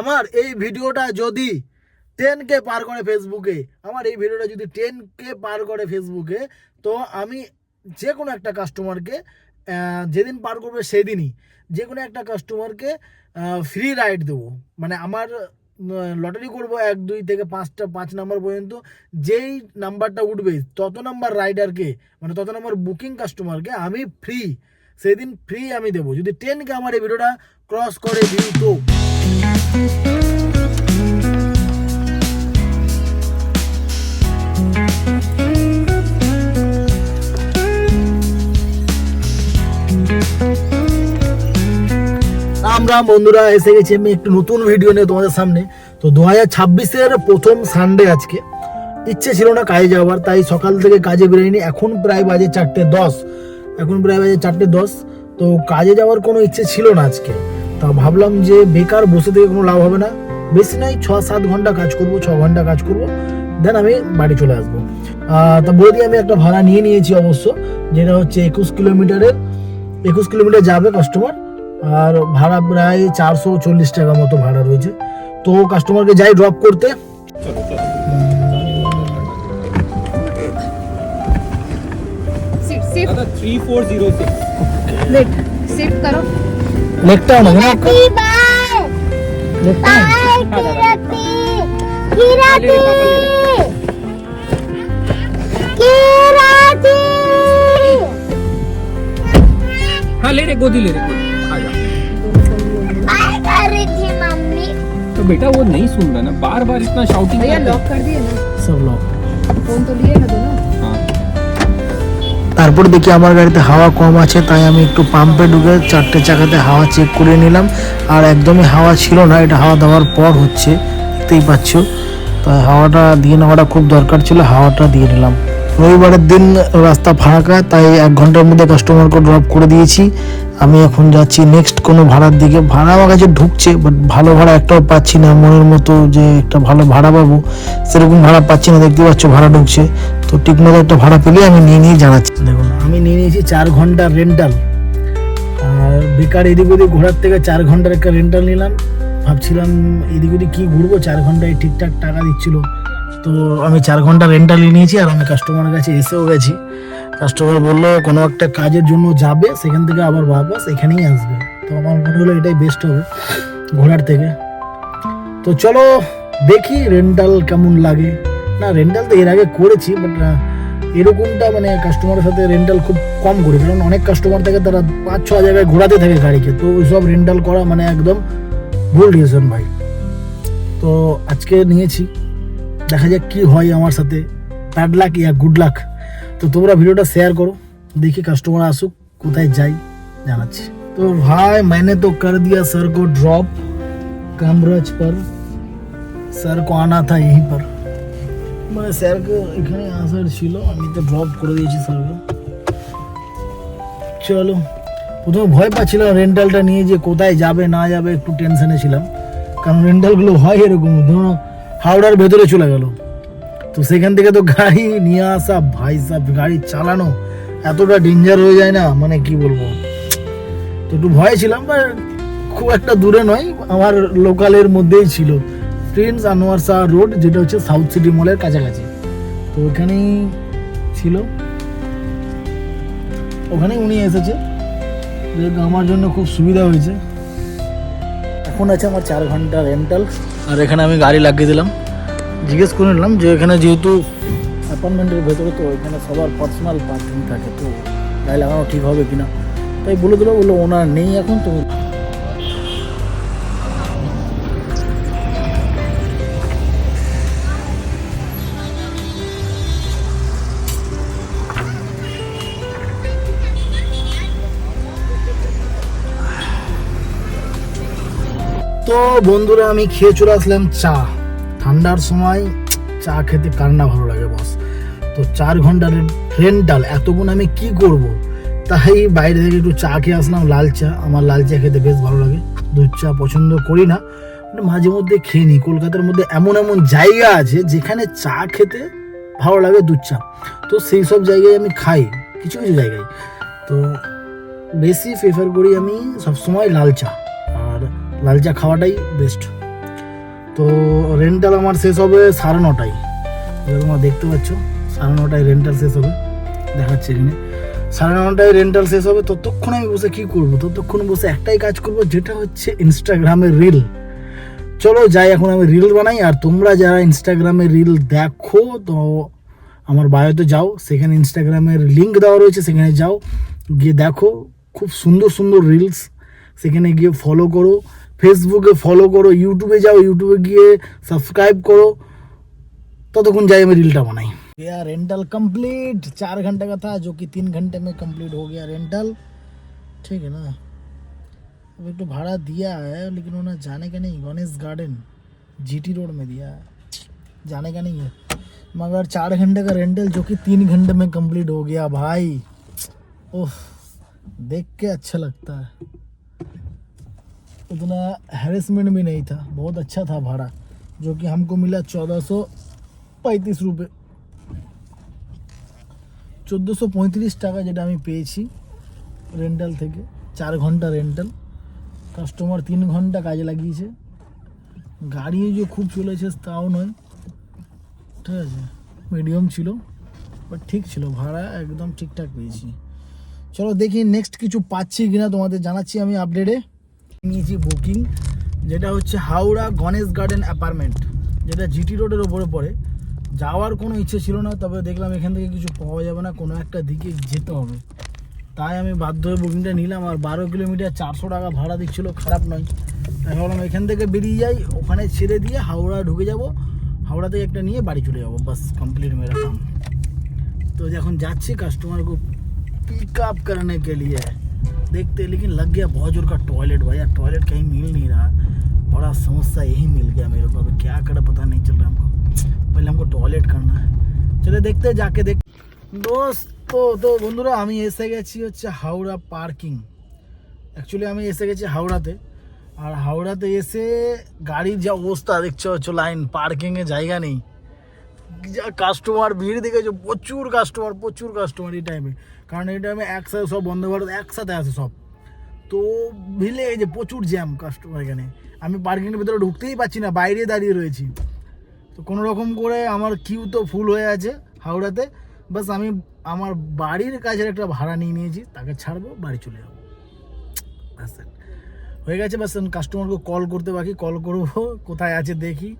আমার এই ভিডিওটা যদি 10K পার করে ফেসবুকে, আমার এই ভিডিওটা যদি 10K পার করে ফেসবুকে, তো আমি যে কোনো একটা কাস্টমারকে যেদিন পার করবে সেদিনই যে কোনো একটা কাস্টমারকে ফ্রি রাইড দেবো। মানে আমার লটারি করবো 1, 2 থেকে 5 নাম্বার পর্যন্ত, যেই নাম্বারটা উঠবে তত নাম্বার রাইডারকে, মানে তত নাম্বার বুকিং কাস্টমারকে আমি ফ্রি, সেদিন ফ্রি আমি দেবো যদি 10K আমার এই ভিডিওটা ক্রস করে ভিউ। তো আমরা বন্ধুরা এসে গেছি আমি একটু নতুন ভিডিও নিয়ে তোমাদের সামনে। তো 2026-এর প্রথম সানডে আজকে। ইচ্ছে ছিল না কাজে যাওয়ার, তাই সকাল থেকে কাজে বেরোয়নি। এখন প্রায় বাজে 4:10। তো কাজে যাওয়ার কোনো ইচ্ছে ছিল না আজকে। তা ভাবলাম যে বেকার বসে থেকে কোনো লাভ হবে না, বেশি নাই 6-7 ঘন্টা কাজ করব, 6 ঘন্টা কাজ করব, দেন আমি বাড়ি চলে আসবো। তা বৌদি আমি একটা ভাড়া নিয়েছি অবশ্য, যেটা হচ্ছে 21 কিলোমিটার যাবে কাস্টমার, আর ভাড়া প্রায় 440 টাকা মতো ভাড়া রয়েছে। তো কাস্টমারকে যাই ড্রপ করতে। हाँ ले रे गोदी ले रे आजा। मम्मी तो बेटा वो नहीं सुन रहा ना, बार बार इतना शाउटिंग। भैया लॉक कर दिए ना, सब लॉक। फोन तो लिए ना दोनों। हाँ তারপর দেখি আমার গাড়িতে হাওয়া কম আছে, তাই আমি একটু পাম্পে ঢুকে 4টে চাকাতে হাওয়া চেক করে নিলাম। আর একদমই হাওয়া ছিল না, এটা হাওয়া দেওয়ার পর হচ্ছে, দেখতেই পাচ্ছ। তাই হাওয়াটা দিয়ে নেওয়াটা খুব দরকার ছিল, হাওয়াটা দিয়ে নিলাম। রবিবারের দিন রাস্তা ফাঁকা, তাই 1 ঘন্টার মধ্যে কাস্টমারকে ড্রপ করে দিয়েছি। আমি এখন যাচ্ছি নেক্সট কোনো ভাড়ার দিকে। ভাড়া আমার কাছে ঢুকছে, বাট ভালো ভাড়া একটাও পাচ্ছি না। মনের মতো যে একটা ভালো ভাড়া পাবো সেরকম ভাড়া পাচ্ছি না। দেখতে পাচ্ছ ভাড়া ঢুকছে, তো ঠিক মতো একটা ভাড়া পেলে আমি নিয়ে জানাচ্ছি। দেখুন আমি নিয়েছি 4 ঘন্টার রেন্টাল। আর বেকার এদিক ওদিক ঘোরার থেকে 4 ঘন্টার একটা রেন্টাল নিলাম। ভাবছিলাম এদিক ওদিক কী ঘুরবো, 4 ঘন্টায় ঠিকঠাক টাকা দিচ্ছিল। তো আমি 4 ঘন্টা রেন্টালই নিয়েছি। আর আমি কাস্টমারের কাছে এসেও গেছি। কাস্টমার বললো কোনো একটা কাজের জন্য যাবে, সেখান থেকে আবার বাস এখানেই আসবে। তো আমার মনে হলো এটাই বেস্ট হবে ঘোরার থেকে। তো চলো দেখি রেন্টাল কেমন লাগে। না রেন্টাল তো এর আগে করেছি, বাট এরকমটা মানে কাস্টমারের সাথে রেন্টাল খুব কম করি, কারণ অনেক কাস্টমার থাকে তারা 5-6 জায়গায় ঘোরাতে থাকে গাড়িকে। তো ওইসব রেন্টাল করা মানে একদম ভুল ডিসিশন ভাই। তো আজকে নিয়েছি, দেখা যাক কি হয় আমার সাথে, ব্যাড লাক ইয়া গুড লাক। তো তোমরা ভিডিওটা শেয়ার করো, দেখি কাস্টমার আসুক, কোথায় যাই জানাচ্ছি। তো ভাই मैंने तो कर दिया सर को ड्रॉप कामराज पर, सर को आना था यहीं पर। মানে স্যারকে এখানে আসার ছিল, আমি তো ড্রপ করে দিয়েছি স্যারকে। চলো, প্রথমে ভয় পাচ্ছিলাম রেন্টালটা নিয়ে যে কোথায় যাবে না যাবে, একটু টেনশনে ছিলাম। কারণ রেন্টালগুলো হয় এরকম, ধরো হাওড়ার ভেতরে চলে গেল, তো সেখান থেকে তো গাড়ি নিয়ে আসা, ভাই সাহেব গাড়ি চালানো এতটা ডেঞ্জার হয়ে যায় না, মানে কি বলবো। তো একটু ভয় ছিলাম, খুব একটা দূরে নয়, আমার লোকালের মধ্যেই ছিল, প্রিন্স আনোয়ার শাহ রোড, যেটা হচ্ছে সাউথ সিটি মলের কাছাকাছি। তো ওখানেই ছিল, ওখানেই উনি এসেছে, যেহেতু আমার জন্য খুব সুবিধা হয়েছে। এখন আছে আমার 4 ঘন্টা রেন্টাল। আর এখানে আমি গাড়ি লাগিয়ে দিলাম। জিজ্ঞেস করে নিলাম যে এখানে যেহেতু অ্যাপার্টমেন্টের ভেতরে, তো এখানে সবার পার্সোনাল পার্কিং থাকে, তো গাড়ি লাগানো ঠিক হবে কিনা, তাই বলে দিল। বললো ওনার নেই এখন। তো তো বন্ধুরা আমি খেয়ে চলে আসলাম চা। ঠান্ডার সময় চা খেতে কার না ভালো লাগে বস। তো 4 ঘন্টার রেন্টাল, এতক্ষণ আমি কি করব, তাই বাইরে থেকে একটু চা খেয়ে আসলাম, লাল চা। আমার লাল চা খেতে বেশ ভালো লাগে, দুধ চা পছন্দ করি না, মাঝে মধ্যে খেয়ে নিই। কলকাতার মধ্যে এমন এমন জায়গা আছে যেখানে চা খেতে ভালো লাগে দুধ চা, তো সেই সব জায়গায় আমি খাই, কিছু কিছু জায়গায়। তো বেশি প্রেফার করি আমি সবসময় লাল চা, আর লাল চা খাওয়াটাই বেস্ট। তো রেন্টাল আমার শেষ হবে 9:30, তোমরা দেখতে পাচ্ছ 9:30 রেন্টাল শেষ হবে, দেখাচ্ছে এখানে 9:30 রেন্টাল শেষ হবে। ততক্ষণ আমি বসে কি করব, ততক্ষণ বসে একটাই কাজ করব, যেটা হচ্ছে ইনস্টাগ্রামে রিল। চলো যাই, এখন আমি রিল বানাই। আর তোমরা যারা ইনস্টাগ্রামে রিল দেখো তো আমার বায়োতে যাও, সেখানে ইনস্টাগ্রামের লিঙ্ক দেওয়া রয়েছে, সেখানে যাও, গিয়ে দেখো খুব সুন্দর সুন্দর রিলস, সেখানে গিয়ে ফলো করো, ফেসবুকে ফলো করো, ইউটিউবে যাও, ইউটিউবে গিয়ে সাবস্ক্রাইব করো। ततक्षण जाए मैं रीलटा बनाई। गया रेंटल कंप्लीट, 4 घंटे का था जो कि 3 घंटे में कंप्लीट हो गया रेंटल, ठीक है ना। अब एक तो भाड़ा दिया है लेकिन उन्हें जाने का नहीं, गणेश गार्डन जीटी रोड में दिया है, जाने का नहीं है, मगर 4 घंटे का रेंटल जो कि 3 घंटे में कंप्लीट हो गया भाई। ओह, देख के अच्छा लगता है, उतना हैरेसमेंट भी नहीं था, बहुत अच्छा था भाड़ा, जो कि हमको मिला 1435 रुपये, 1435 টাকা যেটা আমি পেয়েছি রেন্টাল থেকে। 4 ঘন্টা রেন্টাল, কাস্টমার 3 ঘন্টা কাজে লাগিয়েছে, গাড়ি যে খুব চলেছে তাও নয়, ঠিক আছে, মিডিয়াম ছিল, বাট ঠিক ছিল, ভাড়া একদম ঠিকঠাক পেয়েছি। চলো দেখি নেক্সট কিছু পাচ্ছি কিনা, তোমাদের জানাচ্ছি আমি আপডেটে। নিয়েছি বুকিং, যেটা হচ্ছে হাওড়া গণেশ গার্ডেন অ্যাপার্টমেন্ট, যেটা জিটি রোডের ওপরে পড়ে। যাওয়ার কোনো ইচ্ছে ছিল না, তবে দেখলাম এখান থেকে কিছু পাওয়া যাবে না, কোনো একটা দিকে যেতে হবে, তাই আমি বাধ্য হয়ে বুকিংটা নিলাম। আর 12 কিলোমিটার 400 টাকা ভাড়া দিচ্ছিলো, খারাপ নয়। তাই ভাবলাম এখান থেকে বেরিয়ে যাই, ওখানে ছেড়ে দিয়ে হাওড়া ঢুকে যাব, হাওড়া থেকে একটা নিয়ে বাড়ি চলে যাবো, বাস कंप्लीट मेरा काम। तो এখন যাচ্ছি कस्टमर को पिकअप करने के लिए, देखते, लेकिन लग गया बहुत जोर का टॉयलेट भाई, यार टॉयलेट कहीं मिल नहीं रहा, बड़ा समस्या यही मिल गया मेरे को। अभी क्या करे पता नहीं चल रहा हमको, पहले हमको टॉयलेट करना है, चले देखते जाके देख। दोस्त তো বন্ধুরা আমি এসে গেছি হচ্ছে হাওড়া পার্কিং। অ্যাকচুয়ালি আমি এসে গেছি হাওড়াতে, আর হাওড়াতে এসে গাড়ির যা অবস্থা দেখছো, হচ্ছে লাইন, পার্কিংয়ে জায়গা নেই, যা কাস্টমার ভিড় দেখেছো, প্রচুর কাস্টমার এই টাইমে, কারণ এই টাইমে একসাথে সব বন্ধ ভারত একসাথে আসে সব, তো ভিড়ে এই যে প্রচুর জ্যাম কাস্টমার। এখানে আমি পার্কিংয়ের ভিতরে ঢুকতেই পারছি না, বাইরে দাঁড়িয়ে রয়েছি। তো কোনো রকম করে আমার কিউ তো ফুল হয়ে আছে হাওড়াতে, বাস আমি আমার বাড়ির কাছের একটা ভাড়া নিয়ে নিয়েছি, তাকে ছাড়বো, বাড়ি চলে যাবো, ব্যাস হয়ে গেছে। বাস কাস্টমারকে কল করতে বাকি, কল করবো কোথায় আছে দেখি,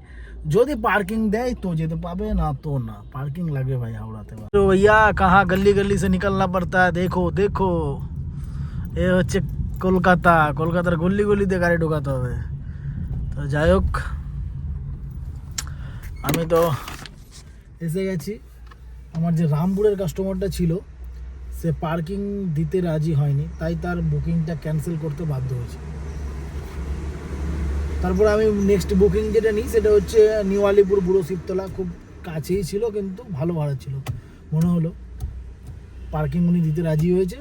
যদি পার্কিং দেয় তো যেতে পাবে, না তো না, পার্কিং লাগবে ভাই হাওড়াতে। তো भैया कहाँ गली गली से निकलना पड़ता है, देखो देखो, এ হচ্ছে কলকাতার গলি গলিতে গাড়ি ঢোকাতে হবে। তো যাই হোক, আমি তো এসে গেছি। আমার যে রামপুরের কাস্টমারটা ছিল, সে পার্কিং দিতে রাজি হয়নি, তাই তার বুকিংটা ক্যান্সেল করতে বাধ্য হয়েছে। তারপর আমি নেক্সট বুকিং যেটা নিই সেটা হচ্ছে নিউ আলিপুর বুড়ো শিবতলা, খুব কাছেই ছিল কিন্তু ভালো ভাড়া ছিল, মনে হলো পার্কিং উনি দিতে রাজি হয়েছে,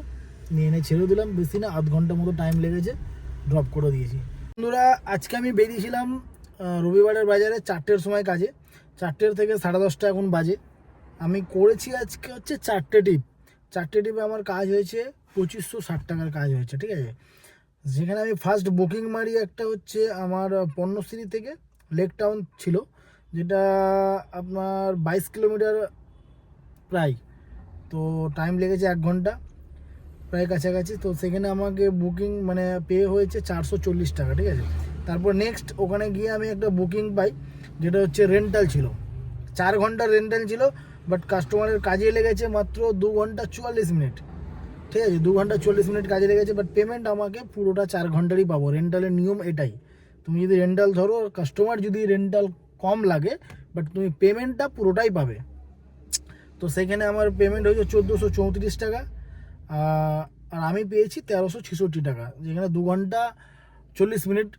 নিয়ে এনে ছেড়ে দিলাম, বেশি না, আধ ঘন্টা মতো টাইম লেগেছে, ড্রপ করে দিয়েছি। বন্ধুরা আজকে আমি বেরিয়েছিলাম রবিবারের বাজারে 4টের সময় কাজে, 4টের থেকে 10:30 এখন বাজে। আমি করেছি আজকে হচ্ছে 4টে টিপে আমার কাজ হয়েছে 2560 টাকার কাজ হয়েছে, ঠিক আছে। যেখানে আমি ফার্স্ট বুকিং মারি একটা হচ্ছে আমার পণ্যশ্রী থেকে লেক টাউন ছিল, যেটা আপনার 22 কিলোমিটার প্রায়, তো টাইম লেগেছে 1 ঘন্টা প্রায় কাছাকাছি। তো সেখানে আমাকে বুকিং মানে পে হয়েছে 440 টাকা, ঠিক আছে। তারপর নেক্সট ওখানে গিয়ে আমি একটা বুকিং পাই, যেটা হচ্ছে রেন্টাল ছিল, 4 ঘন্টার রেন্টাল ছিল, বাট কাস্টমারের কাজে লেগেছে মাত্র 2 ঘন্টা 44 মিনিট, ঠিক আছে, 2 ঘন্টা 40 মিনিট কাজে লেগেছে, বাট পেমেন্ট আমাকে পুরোটা 4 ঘন্টারই পাবো। রেন্টালের নিয়ম এটাই, তুমি যদি রেন্টাল ধরো, কাস্টমার যদি রেন্টাল কম লাগে, বাট তুমি পেমেন্টটা পুরোটাই পাবে। তো সেখানে আমার পেমেন্ট হয়েছে 1434 টাকা, আর আমি পেয়েছি 1366 টাকা, যেখানে 2 ঘন্টা 40 মিনিট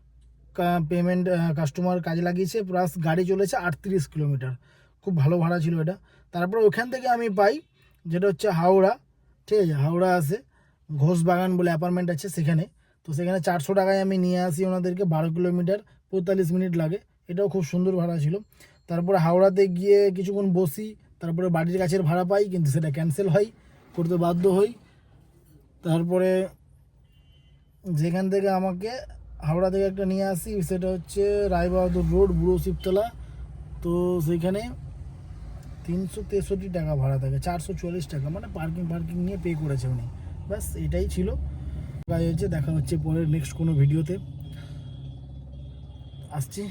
পেমেন্ট কাস্টমার কাজে লাগিয়েছে, প্লাস গাড়ি চলেছে 38 কিলোমিটার, খুব ভালো ভাড়া ছিল এটা। তারপর ওখান থেকে আমি পাই যেটা হচ্ছে হাওড়া, ঠিক আছে, হাওড়া আসে ঘোষবাগান বলে অ্যাপার্টমেন্ট আছে সেখানে, তো সেখানে 400 টাকায় আমি নিয়ে আসি ওনাদেরকে, 12 কিলোমিটার 45 মিনিট লাগে, এটাও খুব সুন্দর ভাড়া ছিল। তারপরে হাওড়াতে গিয়ে কিছুক্ষণ বসি, তারপরে বাড়ির কাছের ভাড়া পাই, কিন্তু সেটা ক্যান্সেল হয়, করতে বাধ্য হই। তারপরে যেখান থেকে আমাকে হাওড়া থেকে একটা নিয়ে আসি, সেটা হচ্ছে রায়বাহাদুর রোড, বুড়ো শিবতলা। তো সেইখানে 363 টাকা ভাড়া থাকে, 440 টাকা, মানে পার্কিং নিয়ে পে করেছে উনি। ব্যাস এটাই ছিল কাজ হচ্ছে। দেখা হচ্ছে পরে নেক্সট কোনো ভিডিওতে। আসছি।